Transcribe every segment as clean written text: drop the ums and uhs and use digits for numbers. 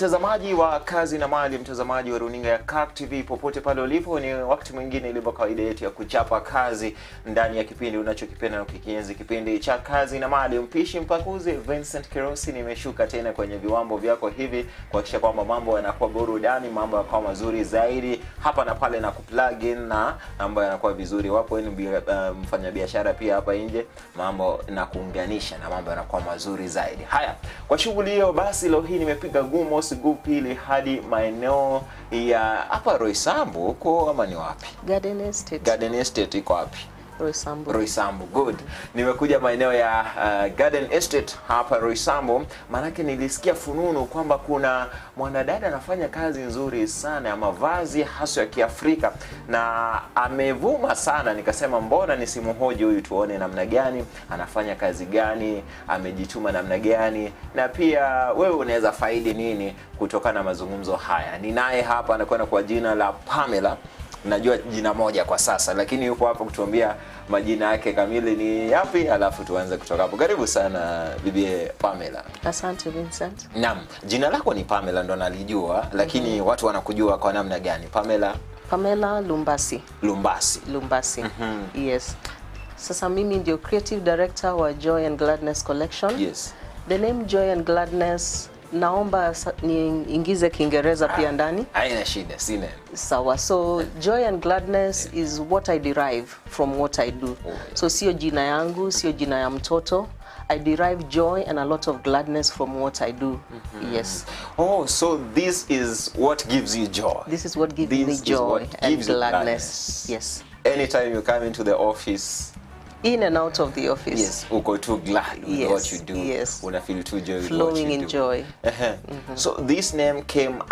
Mtazamaji wa Kazi na Mali, mtazamaji wa runinga ya KAK TV popote pale ulipo, ni wakati mwingine ilivyo kawaida yetu ya kuchapa kazi ndani ya kipindi unachokipenda na kukienzi, kipindi cha Kazi na Mali. Mpishi mpakuzi Vincent Kirosi nimeshuka tena kwenye viwambo vyako hivi kuhakikisha kwamba mambo yanakuwa burudani, mambo yanakuwa mazuri zaidi hapa na pale, na kuplug in na mambo yanakuwa vizuri. Wapo ni mfanyabiashara pia hapa nje, mambo na kuunganisha na mambo yanakuwa mazuri zaidi. Haya, kwa shughuli hiyo basi leo hii nimepiga gumo siku pili hadi maeneo ya hapa Roysambu huko, ama ni wapi? Garden Estate. Garden Estate iko wapi? Roysambu. Roysambu, good. Nimekuja maeneo ya Garden Estate hapa Roysambu, manake nilisikia fununu kwamba kuna mwanadada anafanya kazi nzuri sana ya mavazi hasa ya Kiafrika na amevuma sana. Nikasema mbona nisimhoji huyu tuone namna gani anafanya kazi gani, amejituma namna gani, na pia wewe unaweza faidi nini kutokana na mazungumzo haya. Ninaye hapa anakwenda kwa jina la Pamela. Najua jina moja kwa sasa, lakini yupo hapa kutuambia majina yake kamili ni yapi, alafu tuanze kutoka hapo. Karibu sana bibi Pamela. Asante Vincent. Naam, jina lako ni Pamela ndo nalijua, lakini watu wanakujua kwa namna gani? Pamela Lumbasi. Lumbasi. Yes. Sasa mimi ndio creative director wa Joy and Gladness Collection. Yes. The name Joy and Gladness, naomba niingize Kiingereza pia ndani. Haina shida, sina. Sawa. So Joy and Gladness is what I derive from what I do. So sio jina yangu, sio jina ya mtoto. I derive joy and a lot of gladness from what I do. Yes. Oh, so this is what gives you joy. This is what gives me joy and gladness. Yes. Anytime you come into the office, in and out of the office. Yes, uko too glad with what you do. Yes. Una feel too joy with flowing what you in do. Joy. So this name came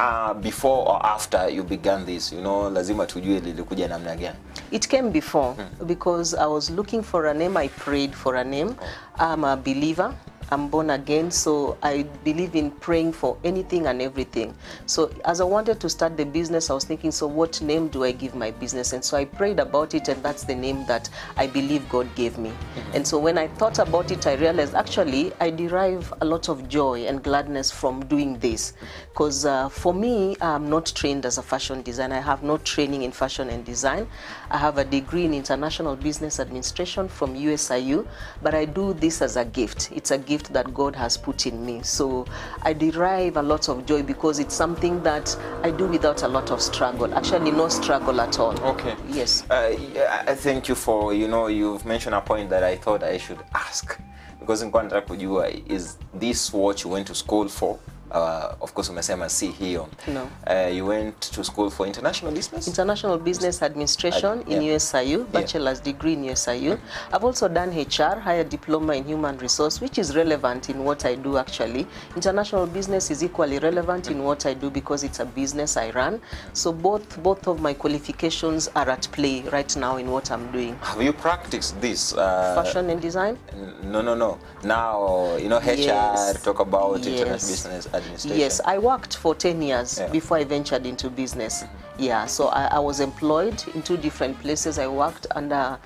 before or after you began this? You know, lazima tujue lilikuja namna gani? It came before because I was looking for a name. I prayed for a name. I'm a believer. I'm born again, so I believe in praying for anything and everything. So as I wanted to start the business, I was thinking, so what name do I give my business? And so I prayed about it, and that's the name that I believe God gave me. And so when I thought about it, I realized actually I derive a lot of joy and gladness from doing this. Because for me, I'm not trained as a fashion designer. I have no training in fashion and design. I have a degree in international business administration from USIU, but I do this as a gift. It's a gift that God has put in me. So I derive a lot of joy because it's something that I do without a lot of struggle. Actually, no struggle at all. Okay. Yes. I thank you for, you've mentioned a point that I thought I should ask. Because in contract kujua, is this what you went to school for? Of course, umesema si hiyo. No. You went to school for international business? International business administration in USIU, bachelor's degree in USIU. I've also done HR, higher diploma in human resource, which is relevant in what I do actually. International business is equally relevant in what I do because it's a business I run. So both of my qualifications are at play right now in what I'm doing. Have you practiced this? Fashion and design? No. Now, HR, talk about international business administration. Yes, I worked for 10 years before I ventured into business. Yeah, so I was employed in 2 different places. I worked under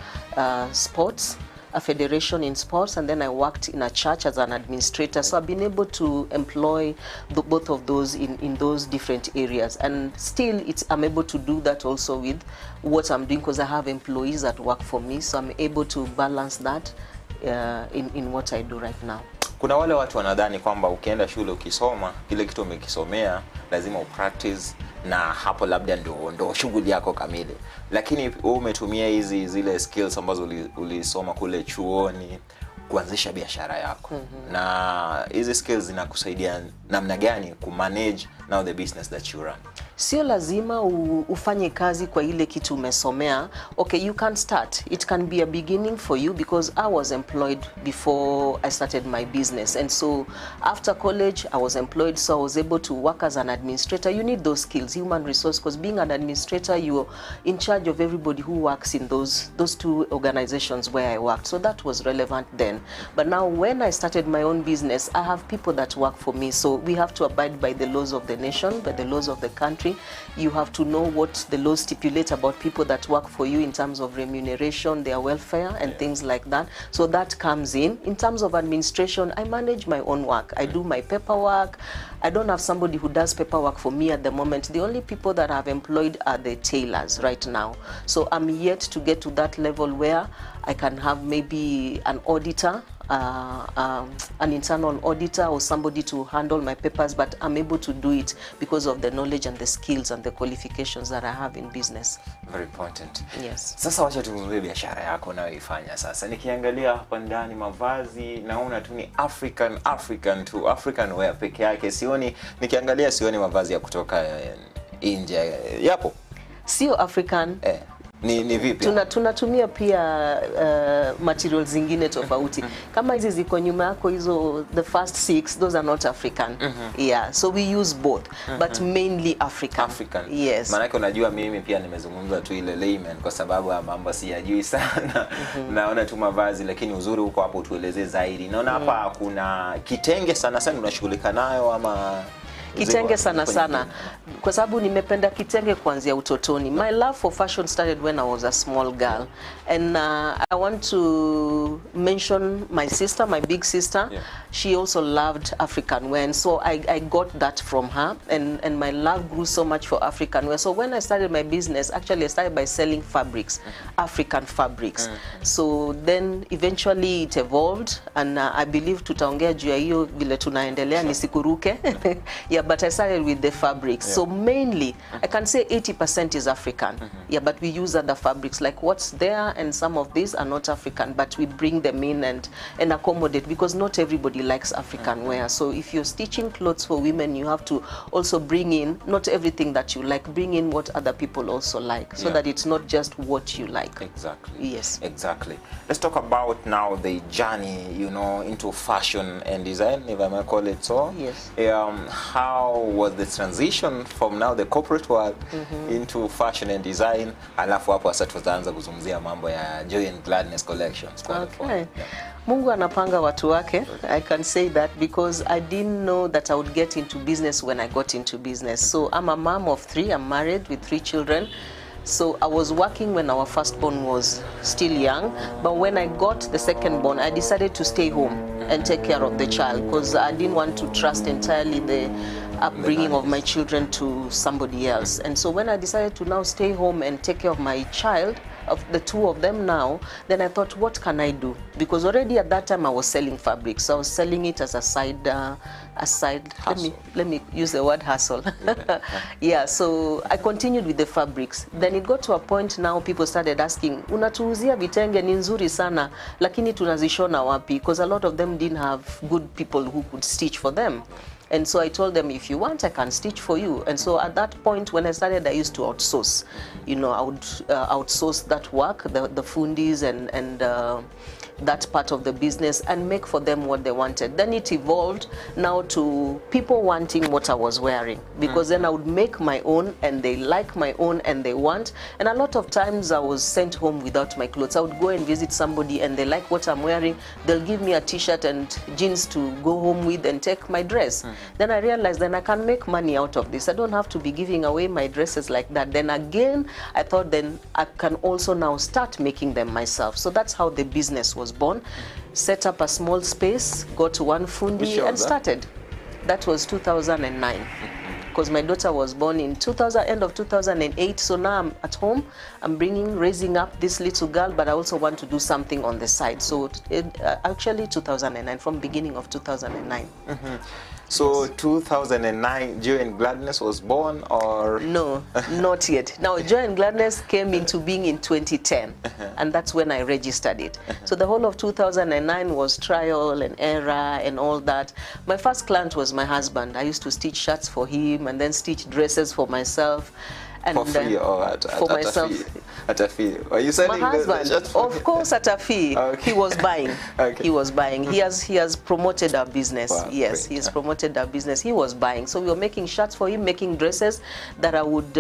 sports, a federation in sports, and then I worked in a church as an administrator. So I've been able to employ both of those in those different areas. And still, I'm able to do that also with what I'm doing because I have employees that work for me. So I'm able to balance that in what I do right now. Kuna wale watu wanadhani kwamba ukienda shule ukisoma kile kitu umekisomea lazima upractice na hapo labda ndo shughuli yako kamili. Lakini wewe umetumia zile skills ambazo ulisoma kule chuoni kuanzisha biashara yako. Na hizi skills zinakusaidia namna gani kumanage now the business that you run? Sio lazima ufanye kazi kwa ile kitu umesomea. Okay, you can start. It can be a beginning for you because I was employed before I started my business. And so after college, I was employed, so I was able to work as an administrator. You need those skills, human resource, because being an administrator, you're in charge of everybody who works in those 2 organizations where I worked. So that was relevant then. But now when I started my own business, I have people that work for me. So we have to abide by the laws of the nation, by the laws of the country. company, you have to know what the laws stipulate about people that work for you in terms of remuneration, their welfare, and things like that. So that comes in. In terms of administration, I manage my own work. I do my paperwork. I don't have somebody who does paperwork for me at the moment. The only people that I've employed are the tailors right now. So I'm yet to get to that level where I can have maybe an auditor, an internal auditor, or somebody to handle my papers, but I'm able to do it because of the knowledge and the skills and the qualifications that I have in business. Very important. Yes. Sasa wacha tuzungumzie biashara yako unayoifanya sasa. Nikiangalia hapa ndani mavazi naona tu ni African wear peke yake. Sioni mavazi ya kutoka nje. Yapo? Sio African. Ni vipi? Tunatumia pia materials zingine tofauti. Kama hizi ziko nyuma yako hizo, the first 6, those are not African. Yeah, so we use both, but mainly African. Yes. Maana unajua mimi pia nimezungumza tu ile layman kwa sababu mambo siyajui sana. Naona tu mavazi, lakini uzuri huko hapo tueleze zaidi. Naona hapa kuna kitenge sana unashughulika nayo ama kitenge sana kwa sababu nimependa kitenge kuanzia utotoni. My love for fashion started when I was a small girl, and I want to mention my sister, my big sister. She also loved African wear, and so I got that from her, and my love grew so much for African wear. So when I started my business, actually I started by selling fabrics, African fabrics. So then eventually it evolved, and I believe tutaongea juu ya hiyo vile tunaendelea nisikuruke. Yeah, but I started with the fabrics. So mainly, I can say 80% is African. Yeah, but we use other fabrics, like what's there, and some of these are not African, but we bring them in and accommodate, because not everybody likes African wear. So if you're stitching clothes for women, you have to also bring in, not everything that you like, bring in what other people also like, so that it's not just what you like. Exactly. Yes. Exactly. Let's talk about now the journey, into fashion and design, if I may call it so. Yes. How was the transition from now the corporate world into fashion and design? Alafu hapo sasa tutaanza kuzungumzia mambo ya Joy and Gladness collections. Okay. Mungu anapanga watu wake. I can say that because I didn't know that I would get into business when I got into business. So I'm a mom of 3. I'm married with 3 children. So I was working when our firstborn was still young, but when I got the secondborn, I decided to stay home and take care of the child, because I didn't want to trust entirely the upbringing of my children to somebody else. And so when I decided to now stay home and take care of my child, of the 2 of them now, then I thought, what can I do? Because already at that time I was selling fabrics, so I was selling it as a side let me use the word hustle. Yeah, so I continued with the fabrics. Then it got to a point now people started asking, unatuuzia vitenge ni nzuri sana, lakini tunazishona wapi? Because a lot of them didn't have good people who could stitch for them. And so I told them, if you want, I can stitch for you. And so at that point, when I started, I used to outsource. I would outsource that work, the fundis and that part of the business, and make for them what they wanted. Then it evolved now to people wanting what I was wearing, because then I would make my own, and they like my own, and they want. And a lot of times I was sent home without my clothes. I would go and visit somebody, and they like what I'm wearing. They'll give me a t-shirt and jeans to go home with and take my dress. Then I realized then I can make money out of this. I don't have to be giving away my dresses like that. Then again, I thought then I can also now start making them myself. So that's how the business was born. Set up a small space, got 1 fundi, and started. That was 2009. Because my daughter was born in end of 2008. So now I'm at home. I'm raising up this little girl, but I also want to do something on the side. So actually 2009, from beginning of 2009. So 2009, Joy and Gladness was born, or? No, not yet. Now, Joy and Gladness came into being in 2010, and that's when I registered it. So the whole of 2009 was trial and error and all that. My first client was my husband. I used to stitch shirts for him and then stitch dresses for myself. And for free or for myself. At a fee. Are you selling my husband? Of course, at a fee. Okay. He was buying. Okay. He was buying. He has promoted our business. Wow, yes, he has promoted our business. He was buying. So we were making shirts for him, making dresses that I would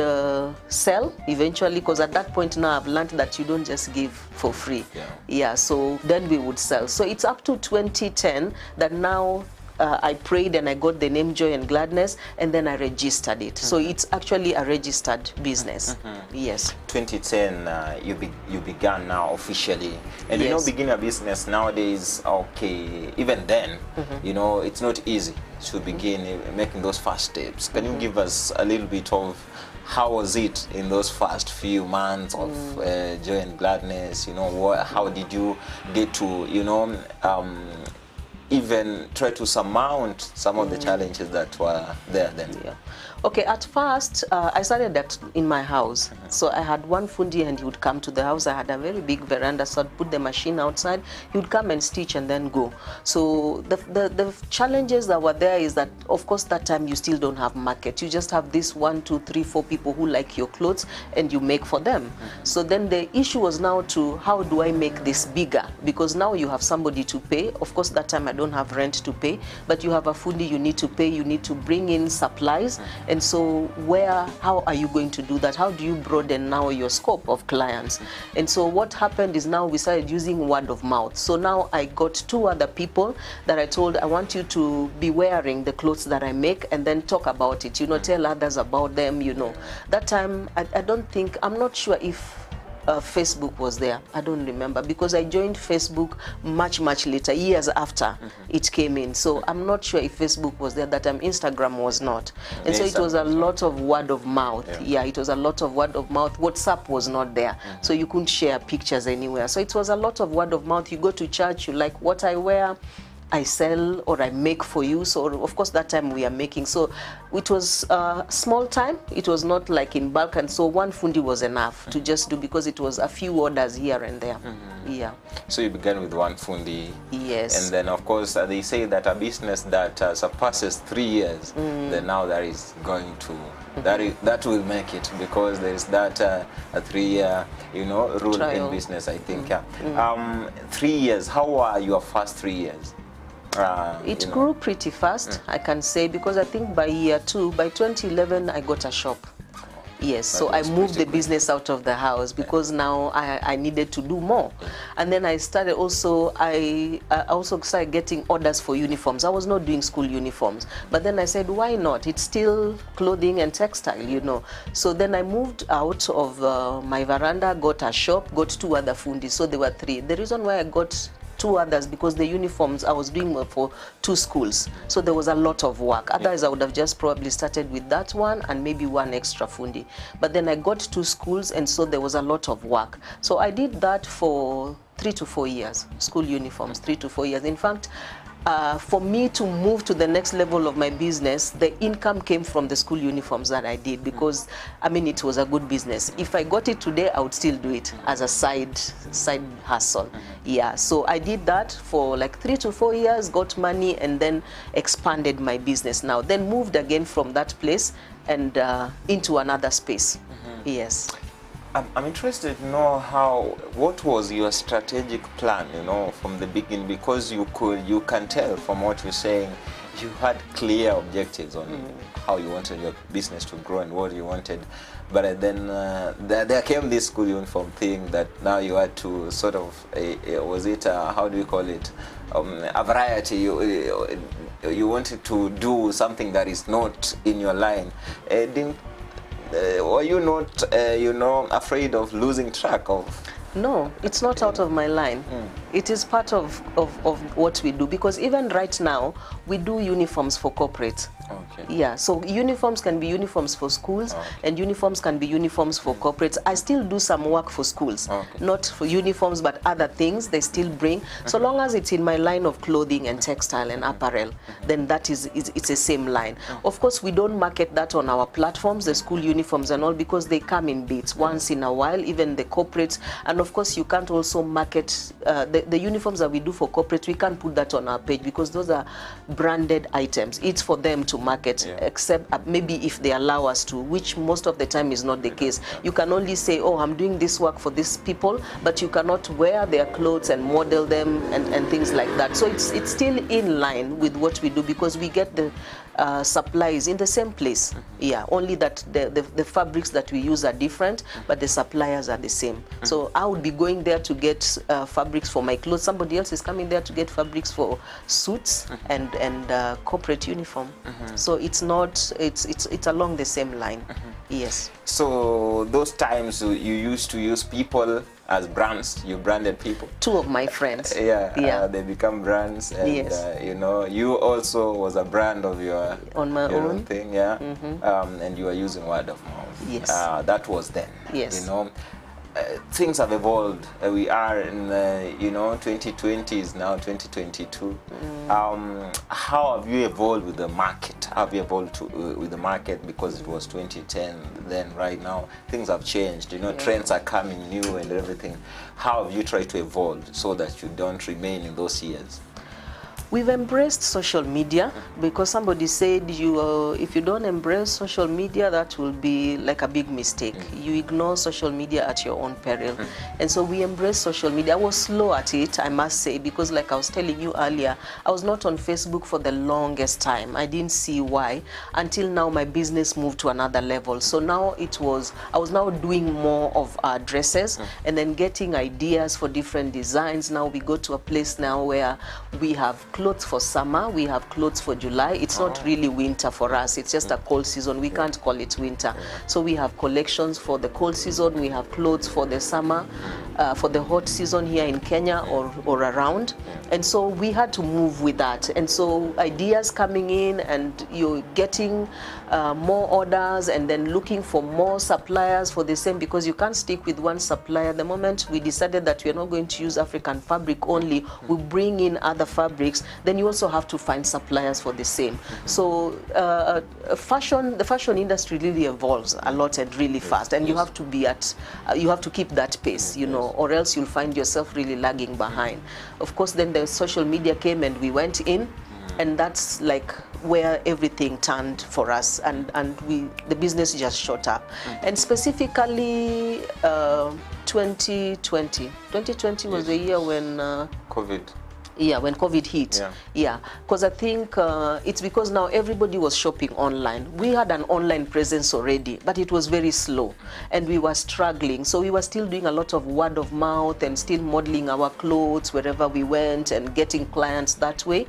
sell eventually. Because at that point now I've learned that you don't just give for free. Yeah. So then we would sell. So it's up to 2010 that now I prayed and I got the name Joy and Gladness, and then I registered it. So it's actually a registered business. Yes. 2010, you began now officially, and you know, Yes. beginning a business nowadays, okay, even then, you know, it's not easy to begin making those first steps. Can you give us a little bit of how was it in those first few months of Joy and Gladness? You know, how did you get to, you know, even try to surmount some of the challenges that were there then? Yeah. Okay, at first, I started that in my house. So I had one fundi and he would come to the house. I had a very big veranda, so I'd put the machine outside. He would come and stitch and then go. So the challenges that were there is that, of course, that time you still don't have market. You just have this 1, 2, 3, 4 people who like your clothes and you make for them. So then the issue was now to, how do I make this bigger? Because now you have somebody to pay. Of course, that time I don't have rent to pay, but you have a fundi you need to pay. You need to bring in supplies. And so how are you going to do that? How do you broaden now your scope of clients? And so what happened is now we started using word of mouth. So now I got 2 other people that I told, I want you to be wearing the clothes that I make and then talk about it, you know, tell others about them, you know. That time, I'm not sure if Facebook was there. I don't remember, because I joined Facebook much later, years after it came in. So I'm not sure if Facebook was there that time. Instagram was not. And so it was a lot of word of mouth. Yeah, it was a lot of word of mouth. WhatsApp was not there. So you couldn't share pictures anywhere. So it was a lot of word of mouth. You go to church, you like what I wear, I sell or I make for you. So of course that time we are making. So it was small time. It was not like in bulk, and so one fundi was enough to just do, because it was a few orders here and there. Yeah. So you began with one fundi. Yes. And then of course they say that a business that surpasses 3 years, then now that is going to that will make it, because there is that a 3-year, you know, rule Trial. in business, I think. 3 years. How were your first 3 years? It grew pretty fast, I can say, because I think by year 2, by 2011, I got a shop. Yes, so I moved the business out of the house because now I needed to do more. And then I started also, I also started getting orders for uniforms. I was not doing school uniforms, but then I said, why not? It's still clothing and textile, you know. So then I moved out of my veranda, got a shop, got 2 other fundis, so there were 3. The reason why I got 2 others, because the uniforms I was doing for 2 schools, so there was a lot of work. Otherwise I would have just probably started with that one and maybe 1 extra fundi, but then I got 2 schools, and so there was a lot of work. So I did that for 3 to 4 years, school uniforms, 3 to 4 years. In fact, for me to move to the next level of my business, the income came from the school uniforms that I did, because I mean it was a good business. If I got it today, I would still do it as a side hustle. Yeah, so I did that for like 3 to 4 years, got money, and then expanded my business now. Then moved again from that place and into another space. Yes. I'm interested to know what was your strategic plan, you know, from the beginning, because you can tell from what you're saying, you had clear objectives on how you wanted your business to grow and what you wanted. But then there came this school uniform thing that now you had to sort of, was it, how do we call it, a variety. You wanted to do something that is not in your line. Were you not, you know, afraid of losing track of? No, it's not out of my line. It is part of what we do, because even right now we do uniforms for corporate. Okay. Yeah, so uniforms can be uniforms for schools, and uniforms can be uniforms for corporates. I still do some work for schools, not for uniforms, but other things they still bring. So long as it's in my line of clothing and textile and apparel, then that it's the same line. Of course, we don't market that on our platforms, the school uniforms and all, because they come in bits once in a while, even the corporates. And of course, you can't also market the uniforms that we do for corporate. We can't put that on our page because those are branded items. It's for them to market, except maybe if they allow us to, which most of the time is not the case. You can only say, oh, I'm doing this work for these people, but you cannot wear their clothes and model them and things like that. So it's still in line with what we do, because we get supplies in the same place. Yeah, only that the fabrics that we use are different, but the suppliers are the same. So I would be going there to get fabrics for my clothes. Somebody else is coming there to get fabrics for suits and corporate uniform. So it's not, it's along the same line. Yes. So those times you used to use people as brands, you branded people. Two of my friends. Yeah. They become brands, and yes. you know, you also was a brand of your own thing, yeah. And you are using word of mouth. Yes. That was then. Yes. You know, things have evolved. We are in you know, 2020 is now 2022. How have you evolved with the market? How have you evolved with the market? Because it was 2010 then. Right now things have changed, you know. Trends are coming new and everything. How have you tried to evolve so that you don't remain in those years? We've embraced social media, because somebody said if you don't embrace social media, that will be like a big mistake. You ignore social media at your own peril. And so we embrace social media. I was slow at it, I must say, because like I was telling you earlier, I was not on Facebook for the longest time. I didn't see why until now my business moved to another level. So now I was now doing more of dresses and then getting ideas for different designs. Now we go to a place now where we have clothes for summer, we have clothes for July. It's not really winter for us, it's just a cold season. We can't call it winter. So we have collections for the cold season, we have clothes for the summer, for the hot season here in Kenya or around. And so we had to move with that. And so ideas coming in, and you're getting more orders, and then looking for more suppliers for the same, because you can't stick with one supplier. The moment we decided that we're not going to use African fabric only, we bring in other fabrics, then you also have to find suppliers for the same. So the fashion industry really evolves a lot and really fast, and you have to be you have to keep that pace, you know, or else you'll find yourself really lagging behind. Of course, then the social media came and we went in, and that's like where everything turned for us, and the business just shot up. And specifically 2020 was the year when COVID. Yeah, when COVID hit. Yeah, because I think it's because now everybody was shopping online. We had an online presence already, but it was very slow and we were struggling. So we were still doing a lot of word of mouth and still modeling our clothes wherever we went and getting clients that way.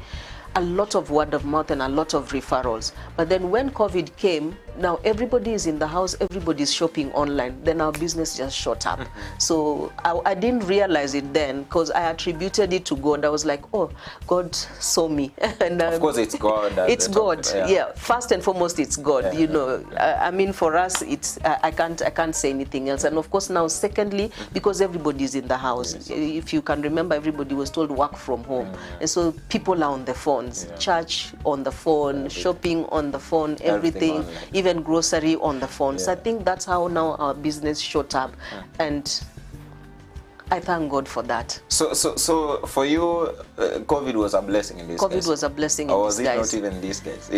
A lot of word of mouth and a lot of referrals. But then when COVID came, now everybody is in the house, everybody's shopping online, then our business just shot up. So I didn't realize it then, because I attributed it to God. I was like, oh, God saw me. And of course it's God. It's God, yeah. First and foremost, it's God, you know. I mean, for us, it's I can't say anything else. And of course now, secondly, because everybody's in the house. If you can remember, everybody was told work from home. And so people are on the phone. Church on the phone, shopping on the phone, everything, even grocery on the phone. So I think that's how now our business shot up, and I thank God for that. So for you, COVID was a blessing in this case? COVID was a blessing in this case. Or was it not even this case?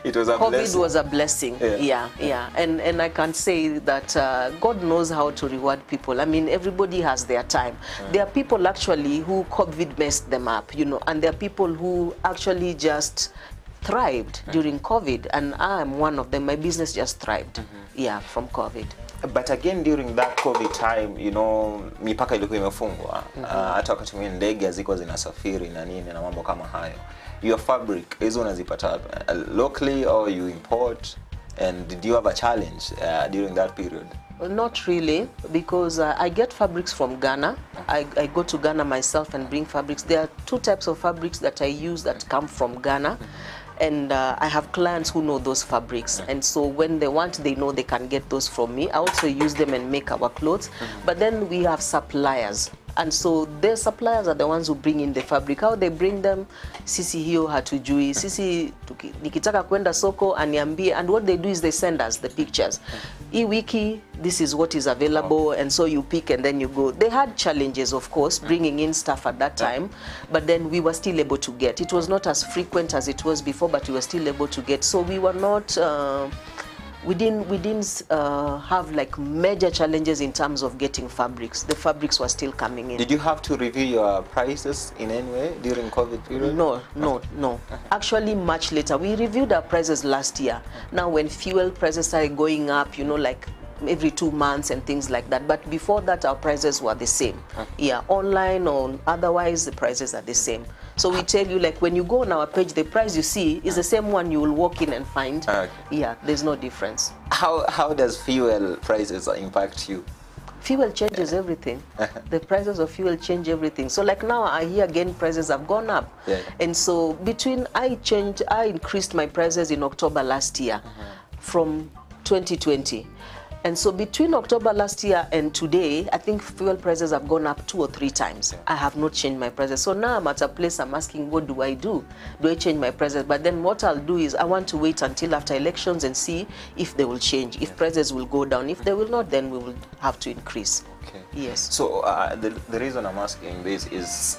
It was a COVID blessing. COVID was a blessing, yeah. And I can say that God knows how to reward people. I mean, everybody has their time. There are people actually who COVID messed them up, you know, and there are people who actually just thrived during COVID, and I am one of them. My business just thrived, from COVID. But again, during that COVID time, you know, mipaka ilikuwa imefungwa. Hata wakati mwingine ndege hazikuwa zinasafiri na nini na mambo kama hayo. Your fabric, hizo unazipata locally or you import? And did you have a challenge during that period? Not really, because I get fabrics from Ghana. I go to Ghana myself and bring fabrics. There are two types of fabrics that I use that come from Ghana. And I have clients who know those fabrics, and so when they want, they know they can get those from me. I also use them and make our clothes. But then we have suppliers, and so their suppliers are the ones who bring in the fabric. How they bring them, sisi hiyo hatujui. Sisi nikitaka kwenda soko aniambie, and what they do is they send us the pictures. E-wiki, this is what is available, and so you pick and then you go. They had challenges, of course, bringing in stuff at that time, but then we were still able to get. It was not as frequent as it was before, but we were still able to get. So we were not we didn't have like major challenges in terms of getting fabrics. The fabrics were still coming in. Did you have to review your prices in any way during COVID period? No. Actually, much later. We reviewed our prices last year. Now, when fuel prices started going up, you know, like every 2 months and things like that. But before that, our prices were the same. Yeah, online or otherwise, the prices are the same. So we tell you, like, when you go on our page, the price you see is the same one you will walk in and find. Yeah, there's no difference. How does fuel prices impact you? Fuel changes everything. The prices of fuel change everything. So like now I hear again prices have gone up. And so I increased my prices in October last year from 2020. And so between October last year and today, I think fuel prices have gone up 2 or 3 times. I have not changed my prices. So now I'm at a place I'm asking, what do I do? Do I change my prices? But then what I'll do is I want to wait until after elections and see if they will change, if prices will go down. If they will not, then we will have to increase. Okay. Yes. So the reason I'm asking this is,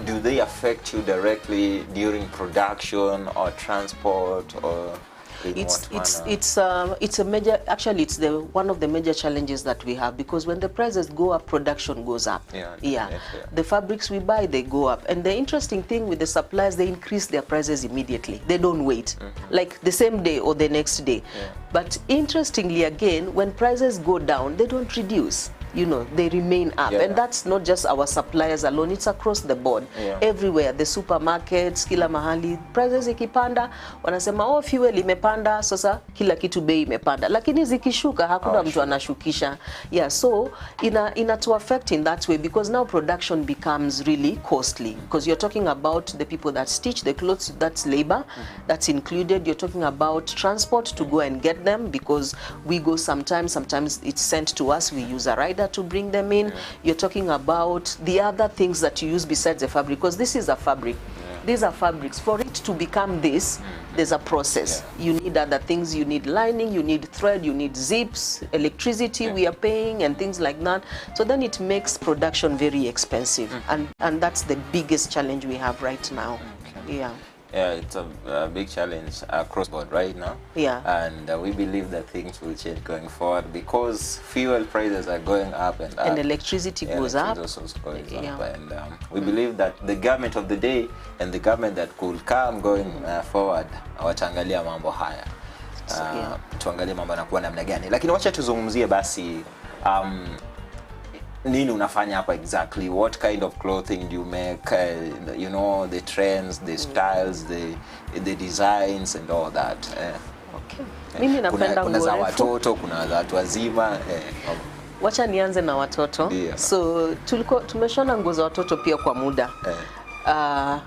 do they affect you directly during production or transport, or it's a major, actually it's one of the major challenges that we have, because when the prices go up, production goes up. The fabrics we buy, they go up. And the interesting thing with the suppliers, they increase their prices immediately. They don't wait, like the same day or the next day. But interestingly again, when prices go down, they don't reduce. You know, they remain up. And that's not just our suppliers alone, it's across the board. Everywhere, the supermarkets, kila mahali, prices ikipanda, wanasema, oh, fuel imepanda, sasa kila kitu bei imepanda. Lakini zikishuka, hakuna mtu anashukisha. Yeah, so ina to affect in that way, because now production becomes really costly. Because you're talking about the people that stitch the clothes, that's labor, that's included. You're talking about transport to go and get them, because we go sometimes it's sent to us, we use a rider to bring them in. You're talking about the other things that you use besides the fabric, because this is a fabric. These are fabrics. For it to become this, there's a process. You need other things. You need lining, you need thread, you need zips, electricity we are paying, and things like that. So then it makes production very expensive. And that's the biggest challenge we have right now. Yeah, it's a big challenge across board right now. And we believe that things will change going forward, because fuel prices are going up and up. And electricity goes up. Also goes up. And we believe that the government of the day and the government that could come going forward, wataangalia mambo haya. Tuangalie mambo yanakuwa namna gani. Lakini wacha tuzungumzie basi nini unafanya hapa exactly? What kind of clothing do you make? You know, the trends, the styles, the designs and all that. Okay. Mimi napenda kuna za watoto, kuna za watu wazima. Wacha nianze na watoto. So tumeshona nguo za watoto pia kwa muda.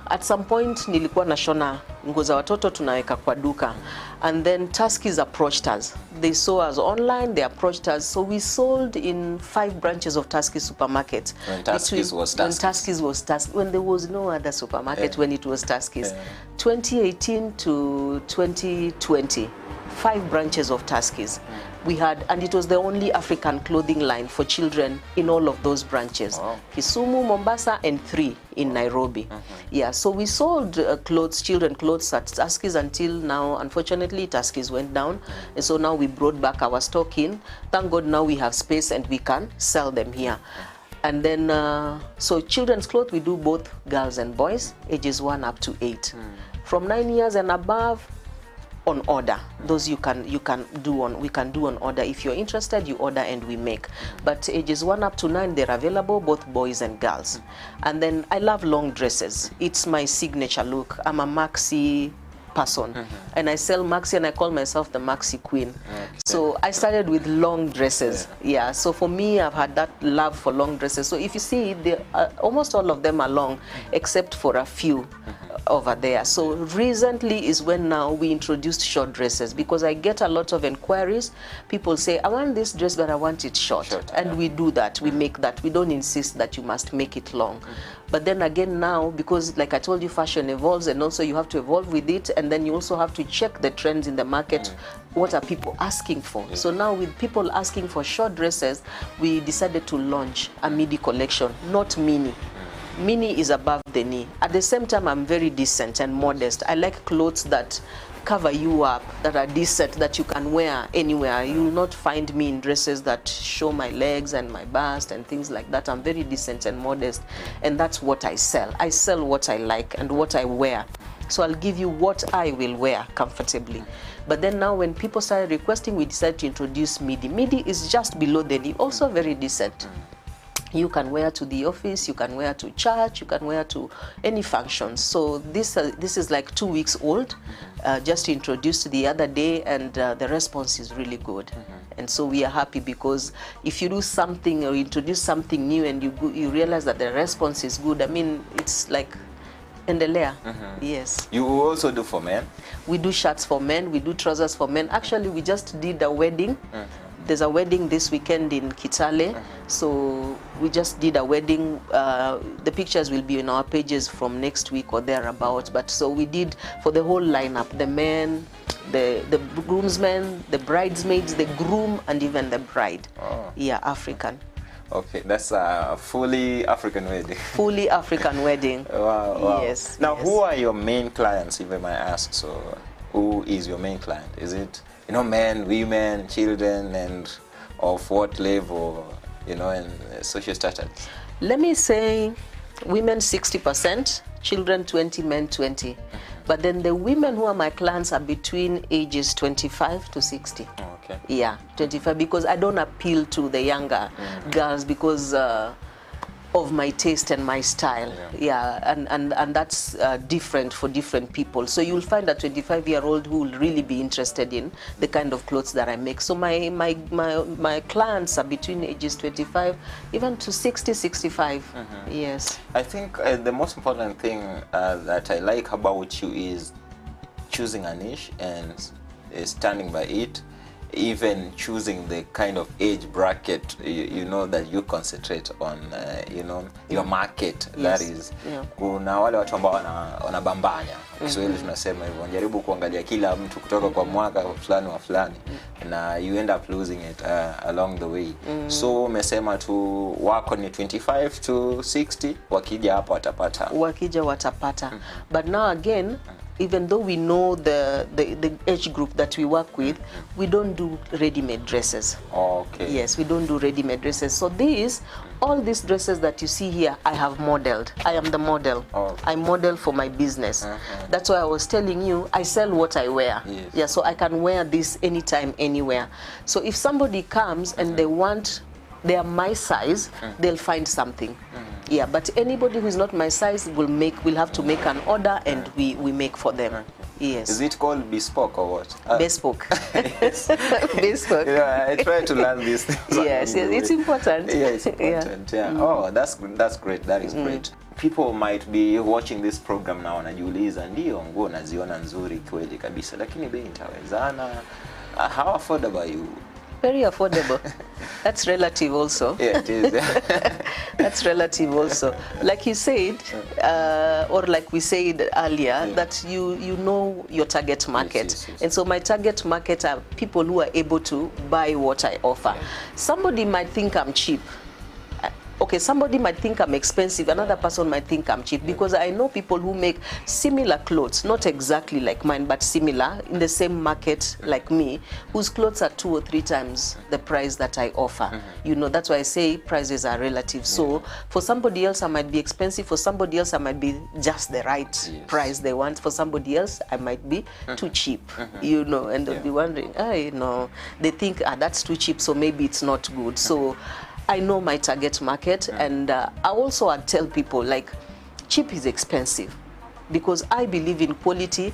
At some point nilikuwa nashona nguo za watoto tunaweka kwa duka, and then Tuskys approached us. They saw us online, they approached us, so we sold in 5 branches of Tusky supermarket. When Tuskys was Tuskys. When there was no other supermarket, when it was Tuskys. 2018 to 2020, 5 branches of Tuskys. We had, and it was the only African clothing line for children in all of those branches. Kisumu, Mombasa, and 3 in Nairobi. Yeah, so we sold children clothes at Tuskys until now. Unfortunately, Tuskys went down, and so now we brought back our stock in. Thank God now we have space and we can sell them here. And then, so children's clothes, we do both girls and boys, ages 1 up to 8. From 9 years and above, on order. Those we can do on order. If you're interested, you order and we make. But ages 1 up to 9, they're available, both boys and girls. And then I love long dresses. It's my signature look. I'm a maxi person, and I sell maxi, and I call myself the maxi queen. So I started with long dresses. So for me, I've had that love for long dresses. So if you see, almost all of them are long, except for a few over there. So recently is when now we introduced short dresses, because I get a lot of inquiries. People say, I want this dress, but I want it short. And we do that. We make that. We don't insist that you must make it long. But then again now, because like I told you, fashion evolves, and also you have to evolve with it, and then you also have to check the trends in the market. What are people asking for? So now with people asking for short dresses, we decided to launch a midi collection, not mini. Mini is above the knee. At the same time, I'm very decent and modest. I like clothes that cover you up, that are decent, that you can wear anywhere. You will not find me in dresses that show my legs and my bust and things like that. I'm very decent and modest, and that's what I sell. I sell what I like and what I wear. So I'll give you what I will wear comfortably. But then now when people started requesting, we decided to introduce midi. Midi is just below the knee, also very decent. You can wear to the office, you can wear to church, you can wear to any function. So this is like 2 weeks old, just introduced the other day, and the response is really good. And so we are happy, because if you do something or introduce something new and you realize that the response is good, I mean, it's like endelea. Yes. You also do for men? We do shirts for men, we do trousers for men. Actually, we just did a wedding. There's a wedding this weekend in Kitale, so we just did a wedding. The pictures will be on our pages from next week or thereabout. But so we did for the whole lineup: the men, the groomsmen, the bridesmaids, the groom, and even the bride. Yeah, African. Okay, that's a fully African wedding. Fully African wedding. Wow, wow. Yes. Now, yes. who are your main clients, if I may ask? So, who is your main client? Is it, you know, men, women, children, and of what level, you know, and social status? Let me say women 60%, children 20, men 20. But then the women who are my clients are between ages 25 to 60. Okay. Yeah, 25, because I don't appeal to the younger girls because of my taste and my style. Yeah, and that's different for different people. So you'll find a 25-year-old who will really be interested in the kind of clothes that I make. So my clients are between ages 25 even to 60, 65. Yes. I think the most important thing that I like about you is choosing a niche and standing by it. Even choosing the kind of age bracket, you know, that you concentrate on, you know, your market. Yes. That is, kuna wale watu ambao wanabambanya. Kiswahili tunasema hivyo, jaribu kuangalia kila mtu kutoka kwa mwaka fulani wa fulani, na you end up losing it along the way. So umesema tu wako ni 25 to 60, wakija hapa watapata. Wakija watapata. But now again, even though we know the age group that we work with, we don't do ready-made dresses. Okay. Yes, we don't do ready-made dresses. So all these dresses that you see here, I have modeled. I am the model. Okay. I model for my business. That's why I was telling you, I sell what I wear. Yes. Yeah, so I can wear this anytime, anywhere. So if somebody comes and they are my size, they'll find something. Yeah, but anybody who is not my size will have to make an order, and we make for them. Yes. Is it called bespoke or what? Bespoke. Yes. Bespoke. Yeah, I try to learn these things. Yes, it's important. Yeah, it's important. Yeah. Oh, that's great. That is great. People might be watching this program now wanajiuliza, ndio nguo naziona nzuri kweli kabisa, lakini bei itawezana? How affordable are you? Very affordable. That's relative also. Yeah, it is. That's relative also. Like you said, or like we said earlier, that you know your target market. Yes. And so my target market are people who are able to buy what I offer. Somebody might think I'm cheap. Okay, somebody might think I'm expensive, another person might think I'm cheap, because I know people who make similar clothes, not exactly like mine, but similar, in the same market like me, whose clothes are 2 or 3 times the price that I offer. You know, that's why I say prices are relative. So for somebody else, I might be expensive. For somebody else, I might be just the right price they want. For somebody else, I might be too cheap, you know, and they'll be wondering, you know, they think, that's too cheap, so maybe it's not good. So I know my target market, and I also tell people, like, cheap is expensive, because I believe in quality.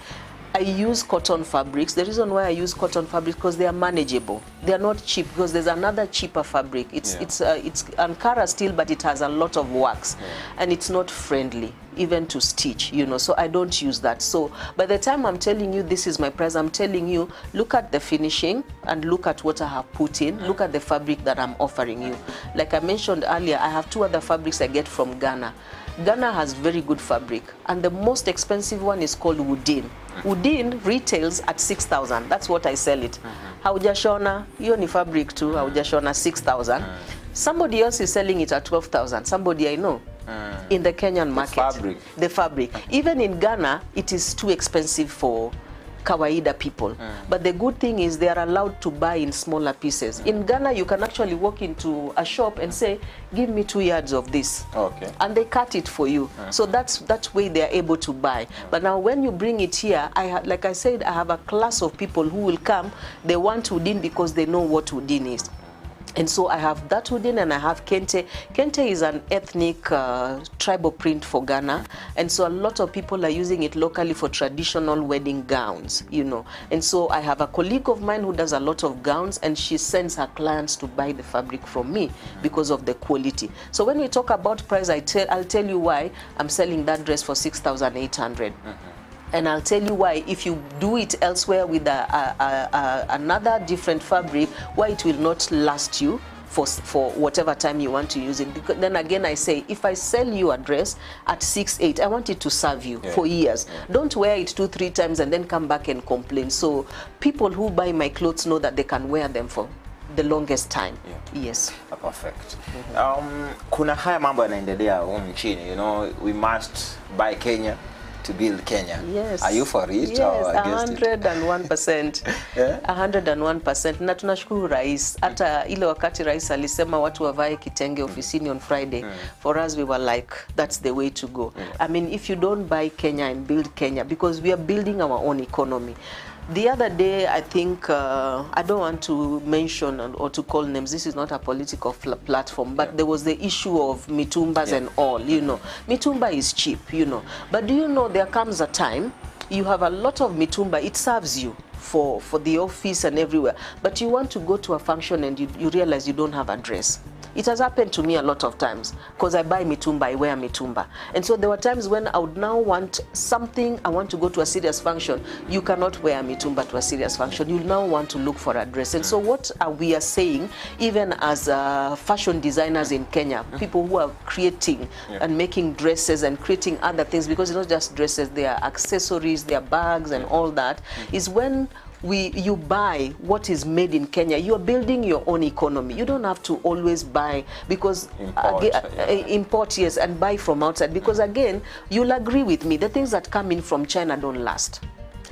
I use cotton fabrics. The reason why I use cotton fabrics because they are manageable. They are not cheap, because there's another cheaper fabric. It's Ankara still, but it has a lot of wax, and it's not friendly even to stitch, you know. So I don't use that. So by the time I'm telling you this is my price, I'm telling you, look at the finishing and look at what I have put in. Look at the fabric that I'm offering you. Like I mentioned earlier, I have 2 other fabrics I get from Ghana. Ghana has very good fabric, and the most expensive one is called Woodin. Woodin retails at 6,000. That's what I sell it. Haujashona, hiyo ni fabric too. Haujashona 6,000. Somebody else is selling it at 12,000. Somebody I know in the Kenyan market. The fabric. The fabric. Even in Ghana, it is too expensive for kawaida people. But the good thing is they are allowed to buy in smaller pieces. In Ghana, you can actually walk into a shop and say, give me 2 yards of this. Okay. And they cut it for you. So that way they are able to buy. But now when you bring it here, like I said, I have a class of people who will come. They want Houdin because they know what Houdin is. And so I have that Houdin and I have Kente. Kente is an ethnic tribal print for Ghana. And so a lot of people are using it locally for traditional wedding gowns, you know. And so I have a colleague of mine who does a lot of gowns, and she sends her clients to buy the fabric from me because of the quality. So when we talk about price, I'll tell you why I'm selling that dress for 6,800. And I'll tell you why, if you do it elsewhere with another different fabric, why it will not last you for whatever time you want to use it. Because then again, I say, if I sell you a dress at 6,800, I want it to serve you for years. Don't wear it 2-3 times and then come back and complain. So people who buy my clothes know that they can wear them for the longest time. Yes. Perfect. Kuna haya mambo yanaendelea humu nchini, you know, we must buy Kenya to build Kenya. Yes. Are you for it? Yes, or against 101%. 101%. Na tunashukuru rais. Hata ile wakati rais alisema watu wavae kitenge ofisini on Friday. For us, we were like, that's the way to go. I mean, if you don't buy Kenya and build Kenya, because we are building our own economy. The other day, I think, I don't want to mention or to call names, this is not a political platform, but there was the issue of mitumbas and all, you know. Mitumba is cheap, you know. But do you know there comes a time, you have a lot of mitumba, it serves you for the office and everywhere, but you want to go to a function and you realize you don't have a dress. It has happened to me a lot of times because I buy mitumba, I wear mitumba. And so there were times when I would now want something, I want to go to a serious function. You cannot wear mitumba to a serious function. You now want to look for a dress. And so what we are saying, even as fashion designers in Kenya, people who are creating and making dresses and creating other things, because it's not just dresses, they are accessories, they are bags and all that, is when you buy what is made in Kenya, you are building your own economy. You don't have to always buy, because import, yes, and buy from outside, because again, you'll agree with me, the things that come in from China don't last.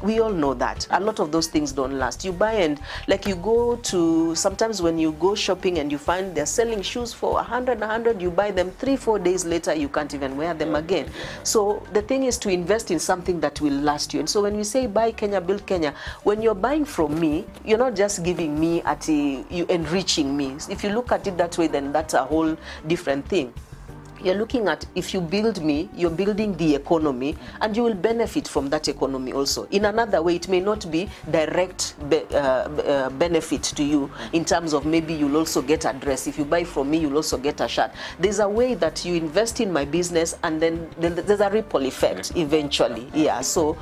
We all know that. A lot of those things don't last. You buy and, like, you go to, sometimes when you go shopping and you find they're selling shoes for 100, you buy them 3-4 days later, you can't even wear them again. So the thing is to invest in something that will last you. And so when we say buy Kenya, build Kenya, when you're buying from me, you're not just giving me you enriching me. If you look at it that way, then that's a whole different thing. You're looking at, if you build me, you're building the economy, and you will benefit from that economy also. In another way, it may not be direct benefit to you in terms of maybe you'll also get a dress. If you buy from me, you'll also get a shirt. There's a way that you invest in my business, and then there's a ripple effect eventually. Yeah, so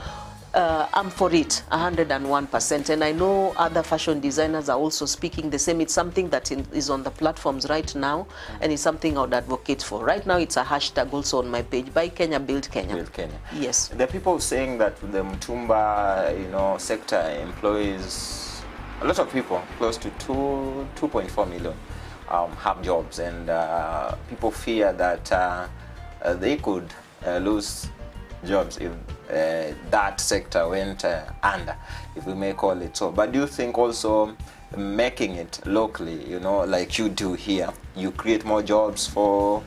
I'm for it 101%, and I know other fashion designers are also speaking the same. It's something that is on the platforms right now, and it's something I would advocate for. Right now, it's a hashtag also on my page: Buy Kenya, Build Kenya. Build Kenya. Yes. There are people saying that the Mtumba, you know, sector employs a lot of people, close to 2.4 million have jobs, and people fear that they could lose jobs if that sector went under, if we may call it so. But do you think also making it locally, you know, like you do here, you create more jobs for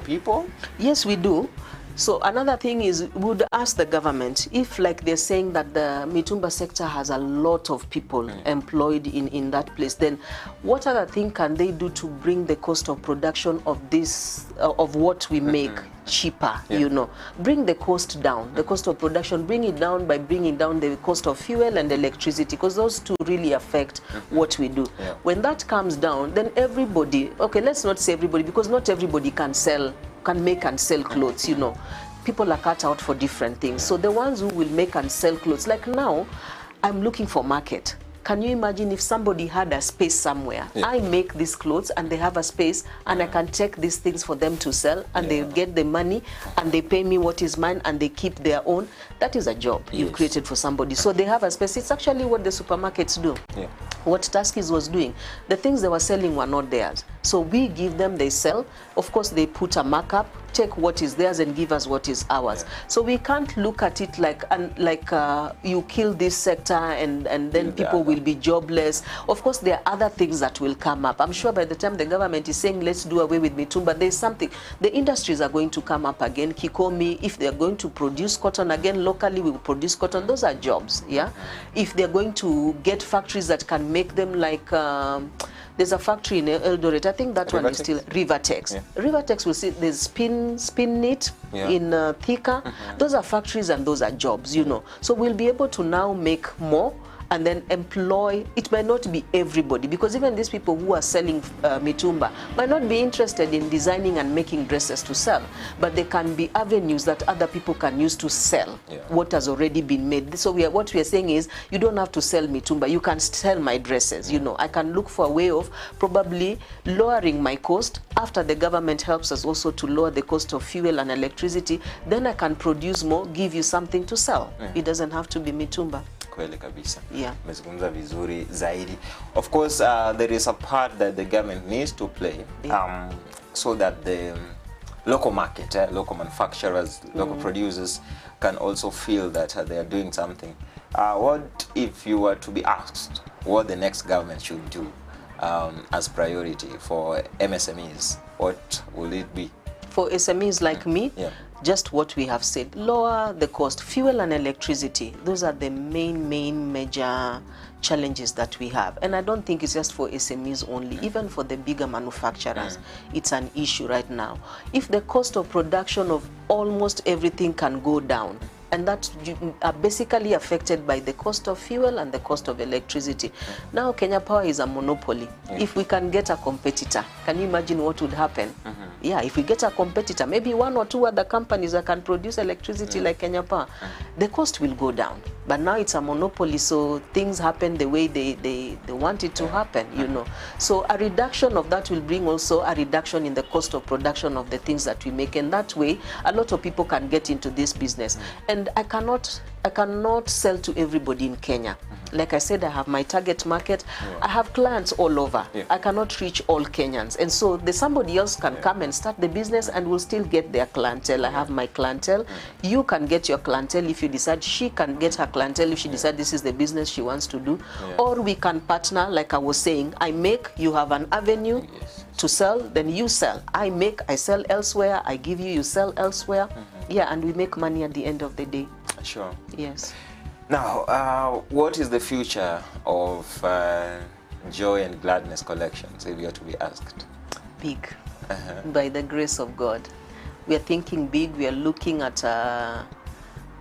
people? Yes, we do. So another thing is, we would ask the government if, like they're saying that the mitumba sector has a lot of people employed in that place, then what other thing can they do to bring the cost of production of this, of what we make cheaper, you know? Bring the cost down, the cost of production, bring it down by bringing down the cost of fuel and electricity, because those two really affect what we do. When that comes down, then everybody, okay, let's not say everybody, because not everybody can make and sell clothes, you know. People are cut out for different things. So the ones who will make and sell clothes, like now, I'm looking for market. Can you imagine if somebody had a space somewhere? I make these clothes and they have a space, and I can take these things for them to sell, and they get the money and they pay me what is mine and they keep their own. That is a job you've created for somebody. So they have a space. It's actually what the supermarkets do. What Tuskys was doing. The things they were selling were not theirs. So we give them, they sell. Of course, they put a markup. take what is theirs and give us what is ours. So we can't look at it like you kill this sector and then people will be jobless. Of course, there are other things that will come up. I'm sure by the time the government is saying let's do away with mitumba, there's something. The industries are going to come up again. Kikomi, if they're going to produce cotton again locally, we will produce cotton. Those are jobs. Yeah. If they're going to get factories that can make them like. There's a factory in Eldoret. I think that one is still Rivertex. Rivertex will see there's spin knit in Thika. Those are factories and those are jobs, you know. So we'll be able to now make more and then employ. It might not be everybody, because even these people who are selling mitumba might not be interested in designing and making dresses to sell, but there can be avenues that other people can use to sell what has already been made. So what we are saying is, you don't have to sell mitumba, you can sell my dresses. You know, I can look for a way of probably lowering my cost after the government helps us also to lower the cost of fuel and electricity. Then I can produce more, give you something to sell. It doesn't have to be mitumba. Kweli kabisa. Umezungumza vizuri zaidi. Of course, there is a part that the government needs to play so that the local market, local manufacturers, local producers can also feel that they are doing something. What if you were to be asked what the next government should do as priority for MSMEs, what will it be? For SMEs like me? Just what we have said, lower the cost. Fuel and electricity, those are the main major challenges that we have. And I don't think it's just for SMEs only, even for the bigger manufacturers, it's an issue right now. If the cost of production of almost everything can go down, and that are basically affected by the cost of fuel and the cost of electricity. Now Kenya Power is a monopoly. If we can get a competitor, can you imagine what would happen? Yeah, if we get a competitor, maybe one or two other companies that can produce electricity like Kenya Power, the cost will go down. But now it's a monopoly, so things happen the way they want it to happen, you know. So a reduction of that will bring also a reduction in the cost of production of the things that we make, and that way a lot of people can get into this business. And I cannot sell to everybody in Kenya. Like I said, I have my target market. I have clients all over. I cannot reach all Kenyans. And so somebody else can come and start the business and will still get their clientele. I have my clientele. You can get your clientele if you decide. She can get her clientele if she decides this is the business she wants to do. Or we can partner, like I was saying. I make, you have an avenue to sell, then you sell. I make, I sell elsewhere. I give you, you sell elsewhere. Yeah, and we make money at the end of the day. Sure. Yes. Now, what is the future of Joy and Gladness collections, if you are to be asked? Big. By the grace of God. We are thinking big. We are looking at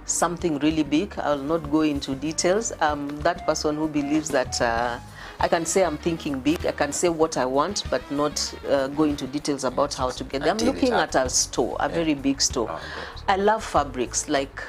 something really big. I will not go into details. That person who believes that I can say I'm thinking big. I can say what I want, but not go into details about how to get there. I'm looking at a store, a very big store. I love fabrics. Like,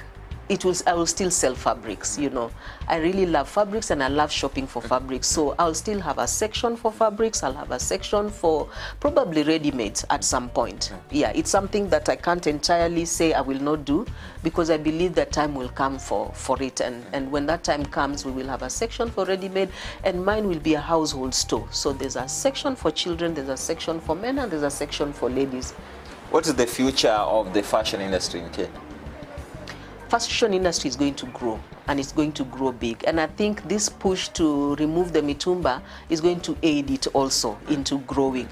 I will still sell fabrics, you know. I really love fabrics and I love shopping for fabrics. So I'll still have a section for fabrics. I'll have a section for probably ready-mades at some point. Yeah, it's something that I can't entirely say I will not do, because I believe that time will come for it. And when that time comes, we will have a section for ready-made, and mine will be a household store. So there's a section for children, there's a section for men, and there's a section for ladies. What is the future of the fashion industry in Kenya? Fashion industry is going to grow, and it's going to grow big. And I think this push to remove the mitumba is going to aid it also into growing.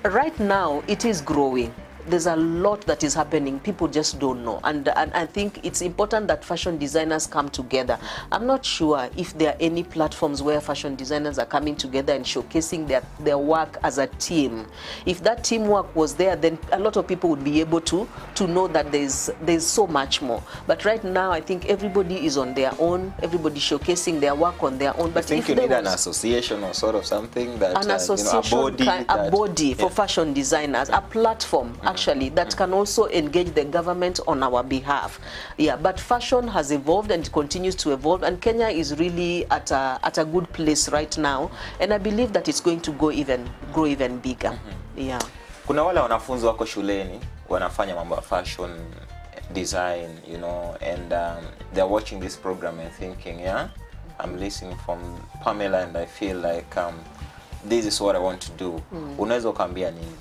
Right now, it is growing. There's a lot that is happening. People just don't know. And I think it's important that fashion designers come together. I'm not sure if there are any platforms where fashion designers are coming together and showcasing their work as a team. If that teamwork was there, then a lot of people would be able to know that there's so much more. But right now, I think everybody is on their own. Everybody showcasing their work on their own. But if you need an association or sort of something that an association, a body for fashion designers, a platform actually that can also engage the government on our behalf. Yeah, but fashion has evolved and continues to evolve, and Kenya is really at a good place right now, and I believe that it's going to grow even bigger. Yeah. Kuna wale wanafunzi wako shuleni wanafanya mambo ya fashion design, you know, and they're watching this program and thinking, yeah, I'm listening from Pamela and I feel like this is what I want to do. Unaweza kuambia nini?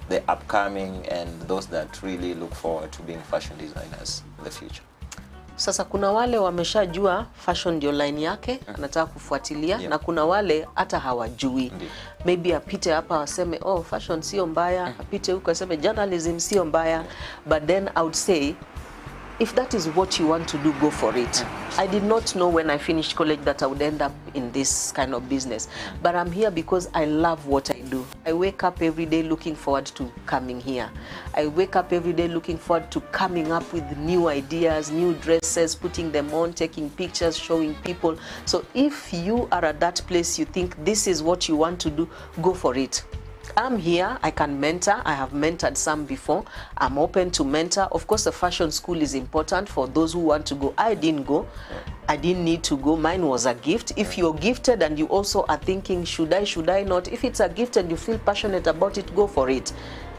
the upcoming and those that really look forward to being fashion designers in the future? Sasa kuna wale wameshajua fashion ndio line yake, anataka kufuatilia, na kuna wale hata hawajui. Maybe apite hapa waseme oh fashion sio mbaya, apite huko aseme journalism sio mbaya, but then I would say if that is what you want to do, go for it. I did not know when I finished college that I would end up in this kind of business. But I'm here because I love what I do. I wake up every day looking forward to coming here. I wake up every day looking forward to coming up with new ideas, new dresses, putting them on, taking pictures, showing people. So if you are at that place, you think this is what you want to do, go for it. I'm here, I can mentor. I have mentored some before. I'm open to mentor. Of course, the fashion school is important for those who want to go. I didn't go. I didn't need to go. Mine was a gift. If you're gifted and you also are thinking, should I not? If it's a gift and you feel passionate about it, go for it.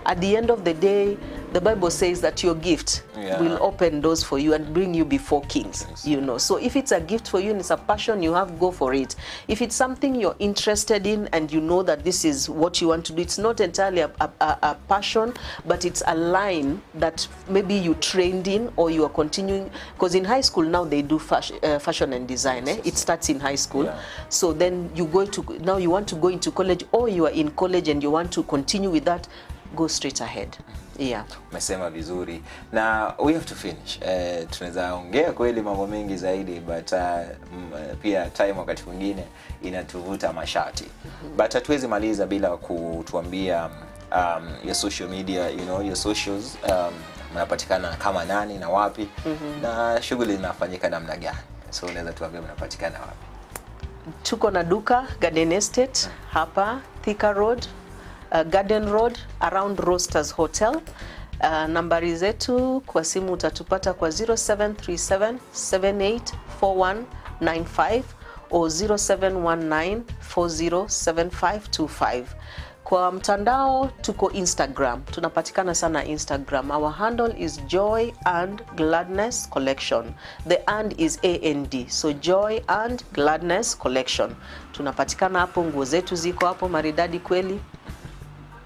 At the end of the day, the Bible says that your gift will open doors for you and bring you before kings, you know. So if it's a gift for you and it's a passion you have, go for it. If it's something you're interested in and you know that this is what you want to do, it's not entirely a passion, but it's a line that maybe you trained in or you are continuing. Because in high school now they do fashion and design. It starts in high school. So then you go to, now you want to go into college, or you are in college and you want to continue with that, go straight ahead. Yeah. Umesema vizuri. Na we have to finish. Tunaweza ongea kweli mambo mengi zaidi, but pia time wakati mwingine inatuvuta mashati. But hatuwezi maliza bila kutuambia your social media, you know, your socials, mnapatikana kama nani na wapi, na shughuli zinafanyika namna gani? So unaweza tuambia mnapatikana wapi? Tuko na duka Garden Estate hapa Thika Road, Garden Road around Roasters Hotel. Nambari zetu kwa simu utatupata kwa 0737 784195 au 0719 407525. Kwa mtandao tuko Instagram. Tunapatikana sana Instagram. Our handle is Joy and Gladness Collection. The and is AND. So Joy and Gladness Collection. Tunapatikana hapo, nguo zetu ziko hapo maridadi kweli.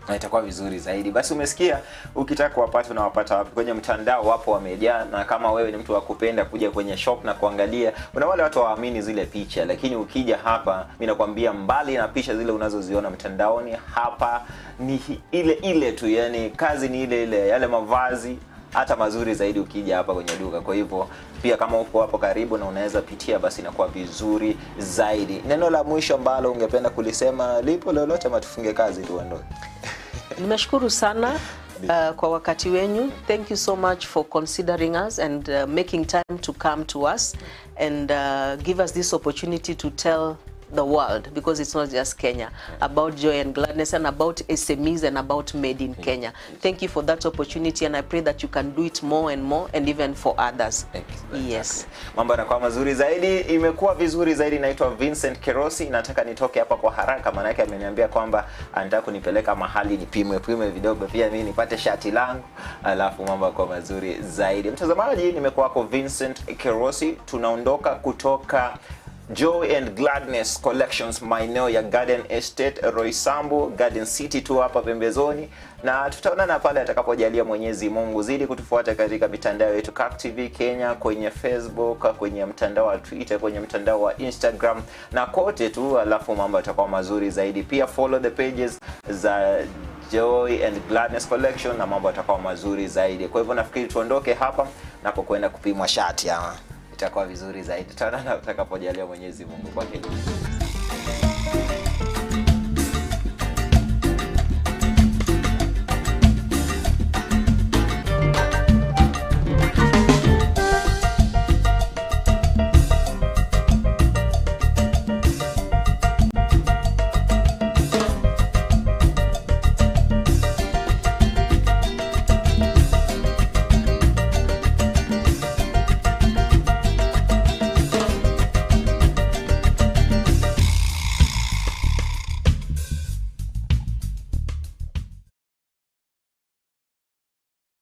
Na itakuwa vizuri zaidi. Basi umesikia, ukitaka kuwapata unawapata wapi? Kwenye mtandao wapo wamejaa, na kama wewe ni mtu wa kupenda kuja kwenye shop na kuangalia, kuna wale watu waamini zile picha, lakini ukija hapa mimi nakwambia mbali na picha zile unazoziona mtandaoni, hapa ni ile tu, yani kazi ni ile, yale mavazi hata mazuri zaidi ukija hapa kwenye duka. Kwa hivyo pia kama uko hapo karibu na unaweza pitia, basi inakuwa vizuri zaidi. Neno la mwisho ambalo ungependa kulisema lipo lolote, matufunge kazi tuondoke? Nimeshukuru sana kwa wakati wenyu. Thank you so much for considering us and making time to come to us and give us this opportunity to tell the world, because it's not just Kenya, about Joy and Gladness and about SMEs and about Made in Kenya. Thank you for that opportunity, and I pray that you can do it more and more, and even for others. Yes. Mambo yanakuwa mazuri zaidi, imekuwa vizuri zaidi. Naitwa Vincent Kerosi. Nataka nitoke hapa kwa haraka, maana yake ameniambia kwamba anataka kunipeleka mahali nipimwe vidogo, pia mimi nipate shati langu, alafu mambo yanakuwa mazuri zaidi. Mtazamaji, nimekuwa kwa Vincent Kerosi. Tunaondoka kutoka Joy and Gladness Collections, maeneo ya Garden Estate, Roysambu, Garden City tu hapa pembezoni, na tutaonana pale atakapojalia Mwenyezi Mungu. Zidi kutufuata katika mitandao yetu CAK TV Kenya, kwenye Facebook, kwenye mtandao wa Twitter, kwenye mtandao wa Instagram na kote tu, alafu mambo yatakuwa mazuri zaidi. Pia follow the pages za Joy and Gladness Collection na mambo yatakuwa mazuri zaidi. Kwa hivyo nafikiri tuondoke hapa na kwenda kupimwa shati itakuwa vizuri zaidi. Tutaonana utakapojalia Mwenyezi Mungu. Kwa heri.